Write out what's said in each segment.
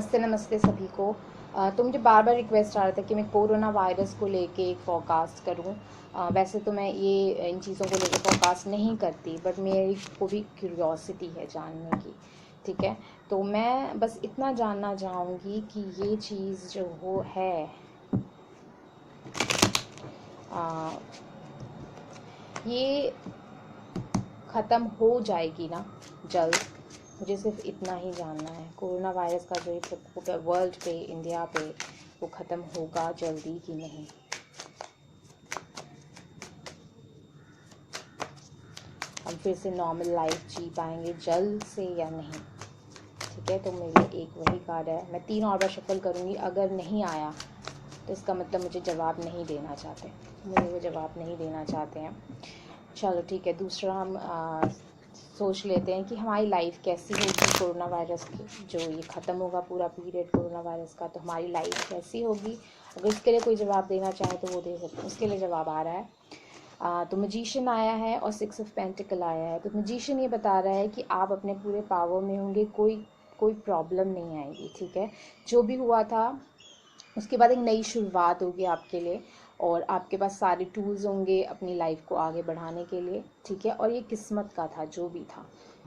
नमस्ते नमस्ते सभी को। तो मुझे बार बार रिक्वेस्ट आ रहा था कि मैं कोरोना वायरस को लेके एक फोरकास्ट करूं। वैसे तो मैं ये इन चीज़ों को लेकर फोरकास्ट नहीं करती, बट मेरी को भी क्यूरियोसिटी है जानने की। ठीक है, तो मैं बस इतना जानना चाहूँगी कि ये चीज़ जो हो है ये ख़त्म हो जाएगी ना जल्द। मुझे सिर्फ इतना ही जानना है, कोरोना वायरस का जो ये प्रकोप है वर्ल्ड पे, इंडिया पे, वो ख़त्म होगा जल्दी कि नहीं। हम फिर से नॉर्मल लाइफ जी पाएंगे जल्द से या नहीं। ठीक है, तो मेरे लिए एक वही कार्ड है। मैं 3 और बार शफल करूँगी, अगर नहीं आया तो इसका मतलब मुझे जवाब नहीं देना चाहते, मुझे वो जवाब नहीं देना चाहते हैं। चलो ठीक है, दूसरा हम सोच लेते हैं कि हमारी लाइफ कैसी होगी कोरोना वायरस की, जो ये ख़त्म होगा पूरा पीरियड कोरोना वायरस का, तो हमारी लाइफ कैसी होगी। अगर इसके लिए कोई जवाब देना चाहे तो वो दे सकते हैं। उसके लिए जवाब आ रहा है तो मैजिशियन आया है और 6 ऑफ पेंटिकल आया है। तो मैजिशियन ये बता रहा है कि आप अपने पूरे पावर में होंगे, कोई प्रॉब्लम नहीं आएगी। ठीक है, जो भी हुआ था उसके बाद एक नई शुरुआत होगी आपके लिए, और आपके पास सारे टूल्स होंगे अपनी लाइफ को आगे बढ़ाने के लिए। ठीक है, और ये किस्मत का था जो भी था।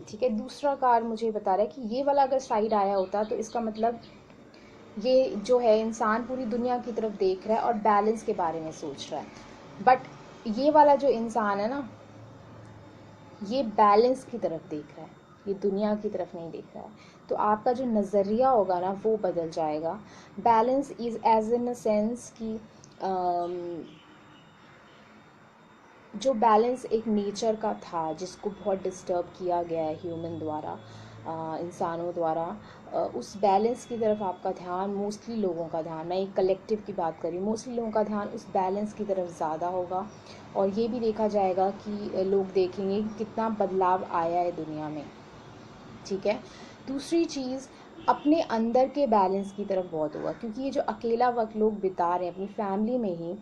ठीक है, दूसरा कार्ड मुझे बता रहा है कि ये वाला अगर साइड आया होता तो इसका मतलब ये जो है इंसान पूरी दुनिया की तरफ देख रहा है और बैलेंस के बारे में सोच रहा है। बट ये वाला जो इंसान है ना, ये बैलेंस की तरफ देख रहा है, ये दुनिया की तरफ नहीं देख रहा है। तो आपका जो नज़रिया होगा ना वो बदल जाएगा। Balance is as in a sense कि जो बैलेंस एक नेचर का था जिसको बहुत डिस्टर्ब किया गया है ह्यूमन द्वारा, इंसानों द्वारा, उस बैलेंस की तरफ आपका ध्यान, मोस्टली लोगों का ध्यान, मैं एक कलेक्टिव की बात करी, मोस्टली लोगों का ध्यान उस बैलेंस की तरफ ज़्यादा होगा। और ये भी देखा जाएगा कि लोग देखेंगे कि कितना बदलाव आया है दुनिया में। ठीक है, दूसरी चीज़ अपने अंदर के बैलेंस की तरफ बहुत होगा, क्योंकि ये जो अकेला वक्त लोग बिता रहे हैं अपनी फैमिली में ही,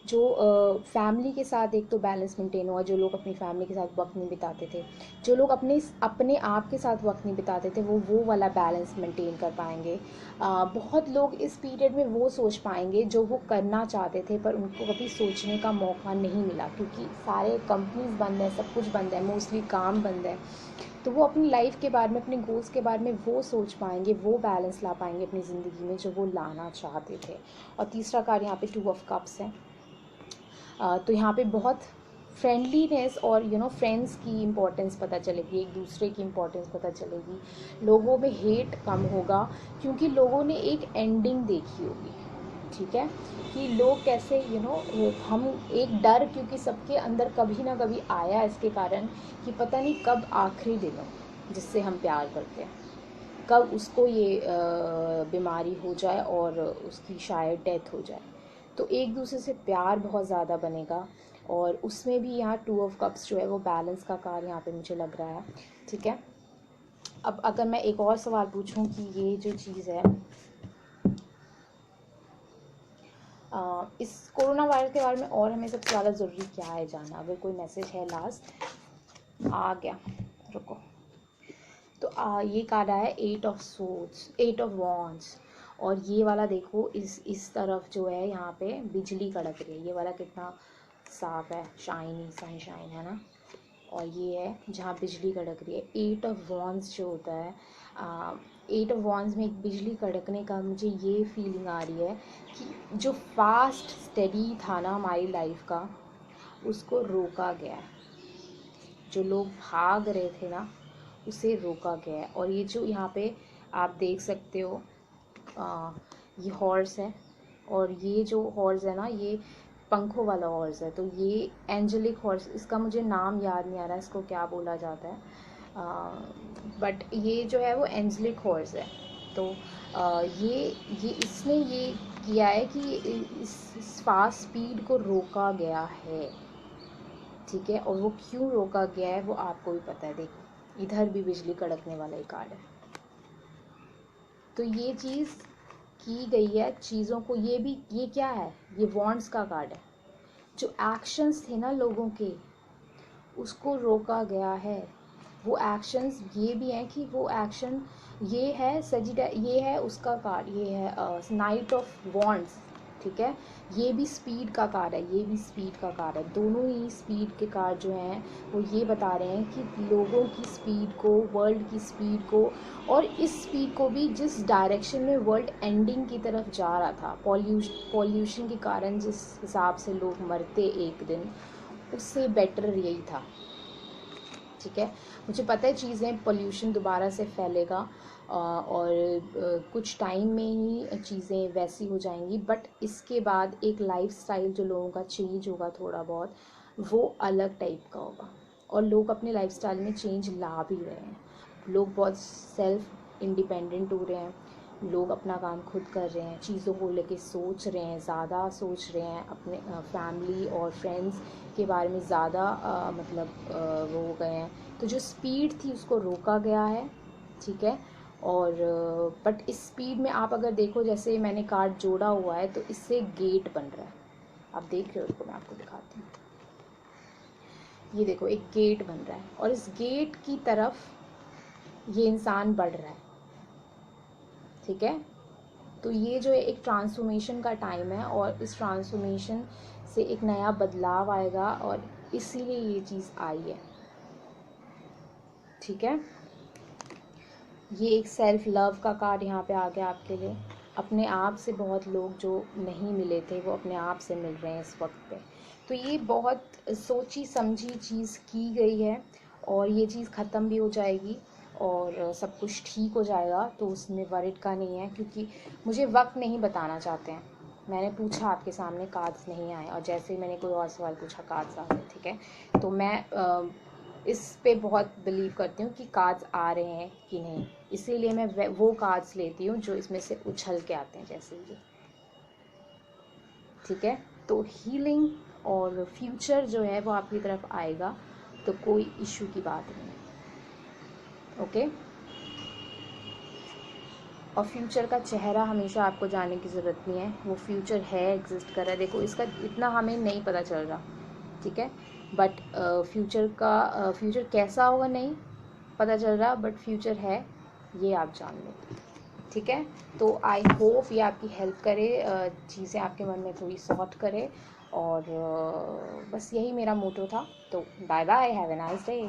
जो फैमिली के साथ एक तो बैलेंस मेंटेन होगा। जो लोग अपनी फैमिली के साथ वक्त नहीं बिताते थे, जो लोग अपने अपने आप के साथ वक्त नहीं बिताते थे, वो वाला बैलेंस मेंटेन कर पाएंगे। बहुत लोग इस पीरियड में वो सोच पाएंगे जो वो करना चाहते थे पर उनको कभी सोचने का मौका नहीं मिला, क्योंकि सारे कंपनीज बंद हैं, सब कुछ बंद है, मोस्टली काम बंद है। तो वो अपनी लाइफ के बारे में, अपने गोल्स के बारे में वो सोच पाएंगे, वो बैलेंस ला पाएंगे अपनी ज़िंदगी में जो वो लाना चाहते थे। और तीसरा कार्ड यहाँ पे 2 ऑफ कप्स है। तो यहाँ पे बहुत फ्रेंडलीनेस और फ्रेंड्स की इम्पोर्टेंस पता चलेगी, एक दूसरे की इम्पोर्टेंस पता चलेगी। लोगों में हेट कम होगा, क्योंकि लोगों ने एक एंडिंग देखी होगी। ठीक है, कि लोग कैसे हम एक डर, क्योंकि सबके अंदर कभी ना कभी आया इसके कारण कि पता नहीं कब आखिरी दिन हो जिससे हम प्यार करते हैं, कब उसको ये बीमारी हो जाए और उसकी शायद डेथ हो जाए। तो एक दूसरे से प्यार बहुत ज़्यादा बनेगा, और उसमें भी यहाँ 2 ऑफ कप्स जो है वो बैलेंस का कार्य यहाँ पे मुझे लग रहा है। ठीक है, अब अगर मैं एक और सवाल पूछूं कि ये जो चीज़ है, इस कोरोना वायरस के बारे में और हमें सबसे ज़्यादा ज़रूरी क्या है जानना। अगर कोई मैसेज है, लास्ट आ गया, रुको। तो ये कार्ड आया 8 ऑफ सोर्ड्स, 8 ऑफ वॉन्ड्स, और ये वाला देखो, इस तरफ जो है यहाँ पे बिजली कड़क रही है। ये वाला कितना साफ है, शाइनी सनशाइन है ना। और ये है जहाँ बिजली कड़क रही है। 8 ऑफ वॉन्ड्स जो होता है, 8 ऑफ वॉन्ड्स में एक बिजली कड़कने का मुझे ये फीलिंग आ रही है कि जो फास्ट स्टडी था ना हमारी लाइफ का, उसको रोका गया है। जो लोग भाग रहे थे ना, उसे रोका गया है। और ये जो यहाँ पे आप देख सकते हो, ये हॉर्स है, और ये जो हॉर्स है ना, ये पंखों वाला हॉर्स है। तो ये एंजेलिक हॉर्स, इसका मुझे नाम याद नहीं आ रहा है, इसको क्या बोला जाता है, बट ये जो है वो एंजेलिक हॉर्स है। तो ये इसने ये किया है कि इस फास्ट स्पीड को रोका गया है। ठीक है, और वो क्यों रोका गया है वो आपको भी पता है। देखो इधर भी बिजली कड़कने वाला ही कार्ड है। तो ये चीज़ की गई है चीज़ों को, ये क्या है, ये वॉन्ड्स का कार्ड है। जो एक्शंस थे ना लोगों के, उसको रोका गया है। वो एक्शंस ये भी हैं कि वो एक्शन, ये है ये है उसका कार्ड, ये है नाइट ऑफ वॉन्ड्स, ठीक है। ये भी स्पीड का कार्ड है, ये भी स्पीड का कार्ड है। दोनों ही स्पीड के कार्ड जो हैं वो ये बता रहे हैं कि लोगों की स्पीड को, वर्ल्ड की स्पीड को, और इस स्पीड को भी जिस डायरेक्शन में वर्ल्ड एंडिंग की तरफ जा रहा था, पॉल्यूशन के कारण जिस हिसाब से लोग मरते एक दिन, उससे बेटर यही था, ठीक है। मुझे पता है चीज़ें, पोल्यूशन दोबारा से फैलेगा और कुछ टाइम में ही चीज़ें वैसी हो जाएंगी, बट इसके बाद एक लाइफस्टाइल जो लोगों का चेंज होगा थोड़ा बहुत, वो अलग टाइप का होगा। और लोग अपने लाइफस्टाइल में चेंज ला भी रहे हैं, लोग बहुत सेल्फ इंडिपेंडेंट हो रहे हैं, लोग अपना काम खुद कर रहे हैं, चीज़ों को लेके सोच रहे हैं, ज़्यादा सोच रहे हैं, अपने फैमिली और फ्रेंड्स के बारे में ज़्यादा वो हो गए हैं। तो जो स्पीड थी उसको रोका गया है, ठीक है। और बट इस स्पीड में आप अगर देखो, जैसे मैंने कार्ड जोड़ा हुआ है तो इससे गेट बन रहा है, आप देख रहे हो, इसको मैं आपको दिखाती हूँ। ये देखो एक गेट बन रहा है और इस गेट की तरफ ये इंसान बढ़ रहा है, ठीक है। तो ये जो है एक ट्रांसफॉर्मेशन का टाइम है और इस ट्रांसफॉर्मेशन से एक नया बदलाव आएगा और इसीलिए ये चीज़ आई है, ठीक है। ये एक सेल्फ लव का कार्ड यहाँ पे आ गया आपके लिए। अपने आप से बहुत लोग जो नहीं मिले थे वो अपने आप से मिल रहे हैं इस वक्त पे। तो ये बहुत सोची समझी चीज़ की गई है और ये चीज़ ख़त्म भी हो जाएगी और सब कुछ ठीक हो जाएगा, तो उसमें वरिड का नहीं है, क्योंकि मुझे वक्त नहीं बताना चाहते हैं। मैंने पूछा, आपके सामने कार्ड्स नहीं आए और जैसे ही मैंने कोई और सवाल पूछा कार्ड्स आ गए, ठीक है। तो मैं इस पे बहुत बिलीव करती हूँ कि कार्ड्स आ रहे हैं कि नहीं, इसीलिए मैं वो कार्ड्स लेती हूँ जो इसमें से उछल के आते हैं, जैसे ये, ठीक है। तो हीलिंग और फ्यूचर जो है वो आपकी तरफ आएगा, तो कोई इशू की बात नहीं, ओके। और फ्यूचर का चेहरा हमेशा आपको जानने की ज़रूरत नहीं है, वो फ्यूचर है, एग्जिस्ट कर रहा है। देखो इसका इतना हमें नहीं पता चल रहा, ठीक है, बट फ्यूचर कैसा होगा नहीं पता चल रहा, बट फ्यूचर है, ये आप जान लो, ठीक है। तो आई होप ये आपकी हेल्प करे, चीज़ें आपके मन में थोड़ी सॉर्ट करे, और बस यही मेरा मोटो था। तो bye bye, have a nice day.